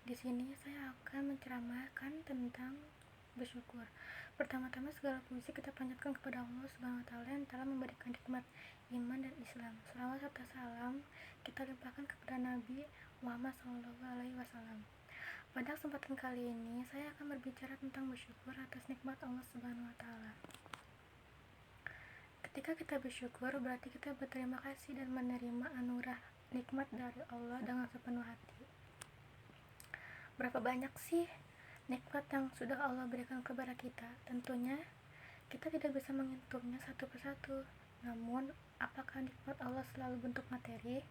Di sini saya akan menceramahkan tentang bersyukur. Pertama-tama segala puji kita panjatkan kepada Allah Subhanahu wa taala yang telah memberikan nikmat iman dan Islam. Salawat serta salam kita limpahkan kepada Nabi Muhammad SAW. Pada kesempatan kali ini saya akan berbicara tentang bersyukur atas nikmat Allah Subhanahu wa taala. Ketika kita bersyukur berarti kita berterima kasih dan menerima anugerah nikmat dari Allah dengan sepenuh hati. Berapa banyak sih nikmat yang sudah Allah berikan kepada kita? Tentunya kita tidak bisa menghitungnya satu persatu. Namun, apakah nikmat Allah selalu bentuk materi?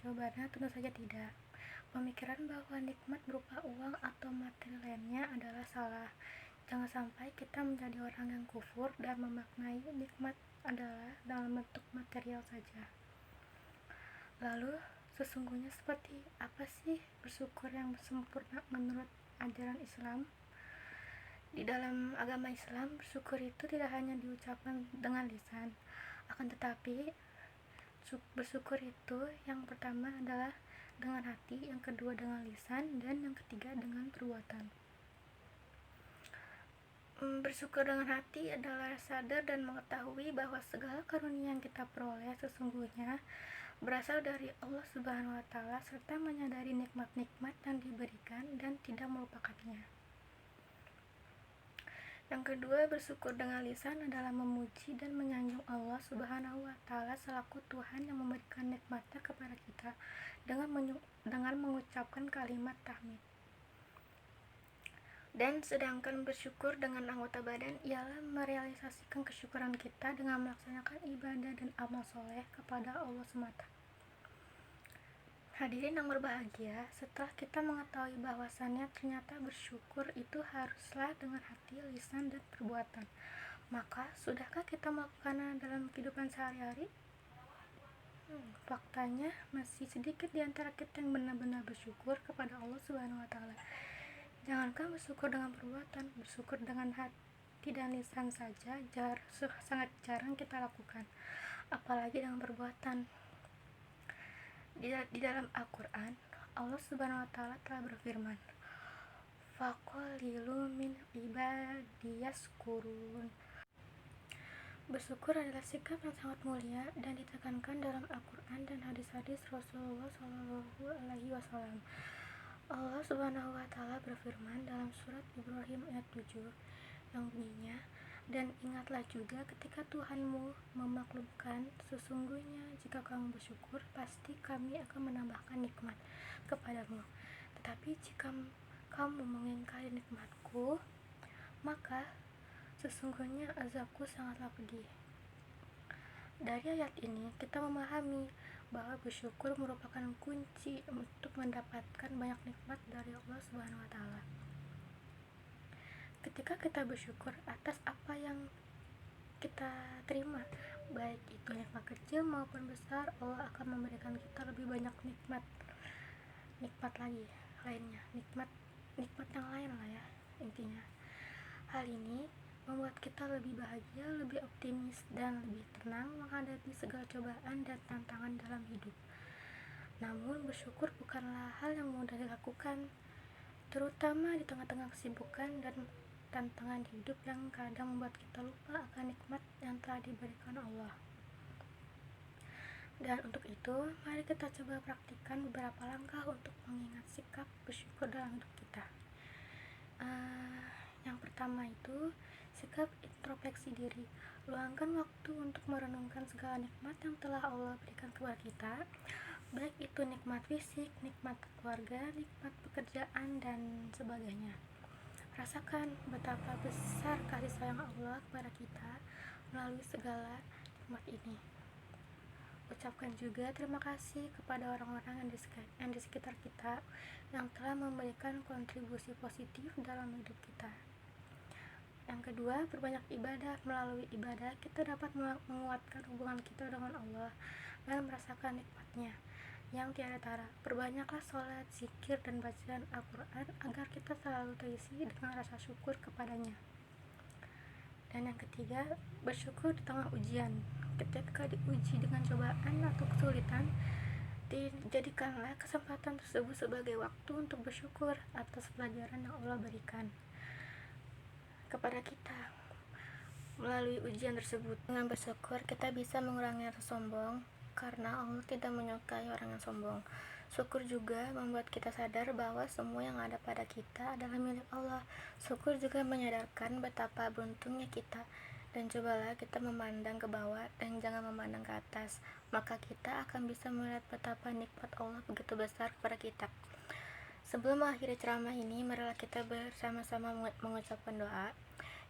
Jawabannya tentu saja tidak. Pemikiran bahwa nikmat berupa uang atau materi lainnya adalah salah. Jangan sampai kita menjadi orang yang kufur dan memaknai nikmat adalah dalam bentuk material saja. Lalu, sesungguhnya seperti apa sih bersyukur yang sempurna menurut ajaran Islam? Di dalam agama Islam, bersyukur itu tidak hanya diucapkan dengan lisan, akan tetapi bersyukur itu yang pertama adalah dengan hati, yang kedua dengan lisan, dan yang ketiga dengan perbuatan. Bersyukur dengan hati adalah sadar dan mengetahui bahwa segala karunia yang kita peroleh sesungguhnya berasal dari Allah Subhanahu wa taala serta menyadari nikmat-nikmat yang diberikan dan tidak melupakannya. Yang kedua, bersyukur dengan lisan adalah memuji dan menyanjung Allah Subhanahu wa taala selaku Tuhan yang memberikan nikmatnya kepada kita dengan mengucapkan kalimat tahmid. Dan sedangkan bersyukur dengan anggota badan ialah merealisasikan kesyukuran kita dengan melaksanakan ibadah dan amal soleh kepada Allah semata. Hadirin yang berbahagia, setelah kita mengetahui bahwasannya ternyata bersyukur itu haruslah dengan hati, lisan, dan perbuatan, maka sudahkah kita melakukannya dalam kehidupan sehari-hari? Faktanya masih sedikit di antara kita yang benar-benar bersyukur kepada Allah Subhanahu wa taala. Jangankan bersyukur dengan perbuatan, bersyukur dengan hati dan lisan saja sangat jarang kita lakukan, apalagi dengan perbuatan. Di dalam Al-Quran, Allah Subhanahu wa taala telah berfirman, "Faqalilu min ibadiyaskurun." Bersyukur adalah sikap yang sangat mulia dan ditekankan dalam Al-Quran dan hadis-hadis Rasulullah SAW. Allah Subhanahu wa taala berfirman dalam surat Ibrahim ayat 7 yang bunyinya, "Dan ingatlah juga ketika Tuhanmu memaklumkan, sesungguhnya jika kamu bersyukur, pasti kami akan menambahkan nikmat kepadamu. Tetapi jika kamu mengingkari nikmatku, maka sesungguhnya azabku sangatlah pedih." Dari ayat ini kita memahami bahwa bersyukur merupakan kunci untuk mendapatkan banyak nikmat dari Allah Subhanahu wa taala. Ketika kita bersyukur atas apa yang kita terima, baik itu nikmat kecil maupun besar, Allah akan memberikan kita lebih banyak nikmat lagi lainnya, nikmat yang lain lah ya intinya. Hal ini membuat kita lebih bahagia, lebih optimis, dan lebih tenang menghadapi segala cobaan dan tantangan dalam hidup. Namun bersyukur bukanlah hal yang mudah dilakukan, terutama di tengah-tengah kesibukan dan tantangan hidup yang kadang membuat kita lupa akan nikmat yang telah diberikan Allah. Dan untuk itu, mari kita coba praktikkan beberapa langkah untuk mengingat sikap bersyukur dalam hidup kita. Yang pertama itu sikap introspeksi diri. Luangkan waktu untuk merenungkan segala nikmat yang telah Allah berikan kepada kita, baik itu nikmat fisik, nikmat keluarga, nikmat pekerjaan, dan sebagainya. Rasakan betapa besar kasih sayang Allah kepada kita melalui segala nikmat ini. Ucapkan juga terima kasih kepada orang-orang yang di sekitar kita yang telah memberikan kontribusi positif dalam hidup kita. Yang kedua, berbanyak ibadah. Melalui ibadah kita dapat menguatkan hubungan kita dengan Allah dan merasakan nikmatnya yang tiada tara. Perbanyaklah sholat, zikir, dan bacaan Al-Quran agar kita selalu terisi dengan rasa syukur kepadanya. Dan yang ketiga, bersyukur di tengah ujian. Ketika diuji dengan cobaan atau kesulitan, Jadikanlah kesempatan tersebut sebagai waktu untuk bersyukur atas pelajaran yang Allah berikan kepada kita melalui ujian tersebut. Dengan bersyukur kita bisa mengurangi rasa sombong, karena Allah tidak menyukai orang yang sombong. Syukur juga membuat kita sadar bahwa semua yang ada pada kita adalah milik Allah. Syukur juga menyadarkan betapa beruntungnya kita. Dan cobalah kita memandang ke bawah dan jangan memandang ke atas, maka kita akan bisa melihat betapa nikmat Allah begitu besar kepada kita. Sebelum mengakhiri ceramah ini, marilah kita bersama-sama mengucapkan doa.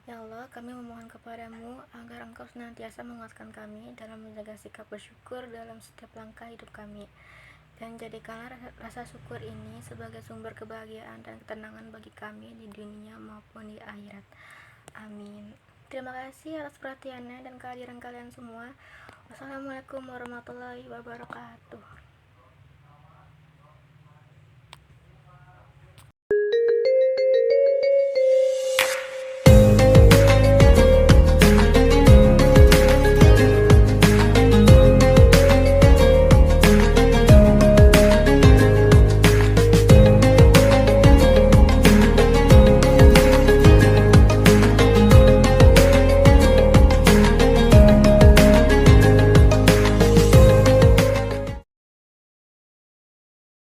Ya Allah, kami memohon kepadamu agar Engkau senantiasa menguatkan kami dalam menjaga sikap bersyukur dalam setiap langkah hidup kami. Dan jadikanlah rasa syukur ini sebagai sumber kebahagiaan dan ketenangan bagi kami di dunia maupun di akhirat. Amin. Terima kasih atas perhatiannya dan kehadiran kalian semua. Wassalamualaikum warahmatullahi wabarakatuh.